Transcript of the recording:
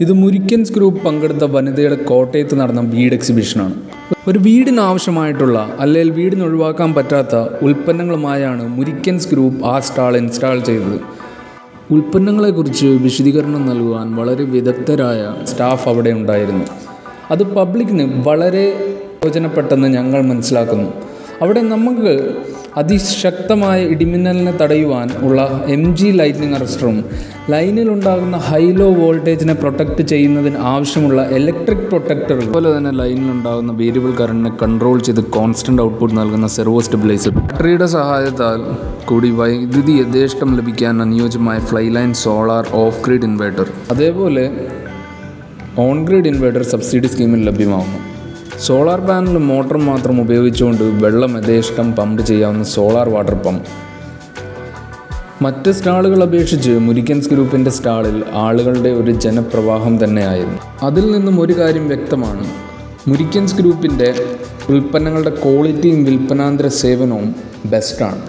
ഇത് മുരിക്കൻസ് ഗ്രൂപ്പ് പങ്കെടുത്ത വനിതയുടെ കോട്ടയത്ത് നടന്ന വീട് എക്സിബിഷനാണ്. ഒരു വീടിന് ആവശ്യമായിട്ടുള്ള അല്ലെങ്കിൽ വീടിന് ഒഴിവാക്കാൻ പറ്റാത്ത ഉൽപ്പന്നങ്ങളുമായാണ് മുരിക്കൻസ് ഗ്രൂപ്പ് ആ സ്റ്റാൾ ഇൻസ്റ്റാൾ ചെയ്തത്. ഉൽപ്പന്നങ്ങളെക്കുറിച്ച് വിശദീകരണം നൽകുവാൻ വളരെ വിദഗ്ധരായ സ്റ്റാഫ് അവിടെ ഉണ്ടായിരുന്നു. അത് പബ്ലിക്കിന് വളരെ പ്രയോജനപ്പെട്ടെന്ന് ഞങ്ങൾ മനസ്സിലാക്കുന്നു. അവിടെ നമുക്ക് അതിശക്തമായ ഇടിമിന്നലിനെ തടയുവാൻ ഉള്ള MG ലൈറ്റ്നിങ് അറസ്റ്ററും ലൈനിലുണ്ടാകുന്ന ഹൈ ലോ വോൾട്ടേജിനെ പ്രൊട്ടക്റ്റ് ചെയ്യുന്നതിന് ആവശ്യമുള്ള ഇലക്ട്രിക് പ്രൊട്ടക്ടറും അതുപോലെ തന്നെ ലൈനിലുണ്ടാകുന്ന വേരിയബിൾ കറണ്ടിനെ കൺട്രോൾ ചെയ്ത് കോൺസ്റ്റൻ്റ് ഔട്ട്പുട്ട് നൽകുന്ന സെർവോ സ്റ്റെബിലൈസർ, ബാറ്ററിയുടെ സഹായത്താൽ കൂടി വൈദ്യുതി യഥേഷ്ടം ലഭിക്കാൻ അനുയോജ്യമായ fly line solar off grid inverter, അതേപോലെ ഓൺ ഗ്രിഡ് ഇൻവേർട്ടർ സബ്സിഡി സ്കീമിൽ ലഭ്യമാകുന്നു. സോളാർ പാനലും മോട്ടറും മാത്രം ഉപയോഗിച്ചുകൊണ്ട് വെള്ളം യഥേഷ്ടം പമ്പ് ചെയ്യാവുന്ന സോളാർ വാട്ടർ പമ്പ്. മറ്റ് സ്റ്റാളുകൾ അപേക്ഷിച്ച് മുരിക്കൻസ് ഗ്രൂപ്പിൻ്റെ സ്റ്റാളിൽ ആളുകളുടെ ഒരു ജനപ്രവാഹം തന്നെയായിരുന്നു. അതിൽ നിന്നും ഒരു കാര്യം വ്യക്തമാണ്, മുരിക്കൻസ് ഗ്രൂപ്പിൻ്റെ ഉൽപ്പന്നങ്ങളുടെ ക്വാളിറ്റിയും വിൽപ്പനാന്തര സേവനവും ബെസ്റ്റാണ്.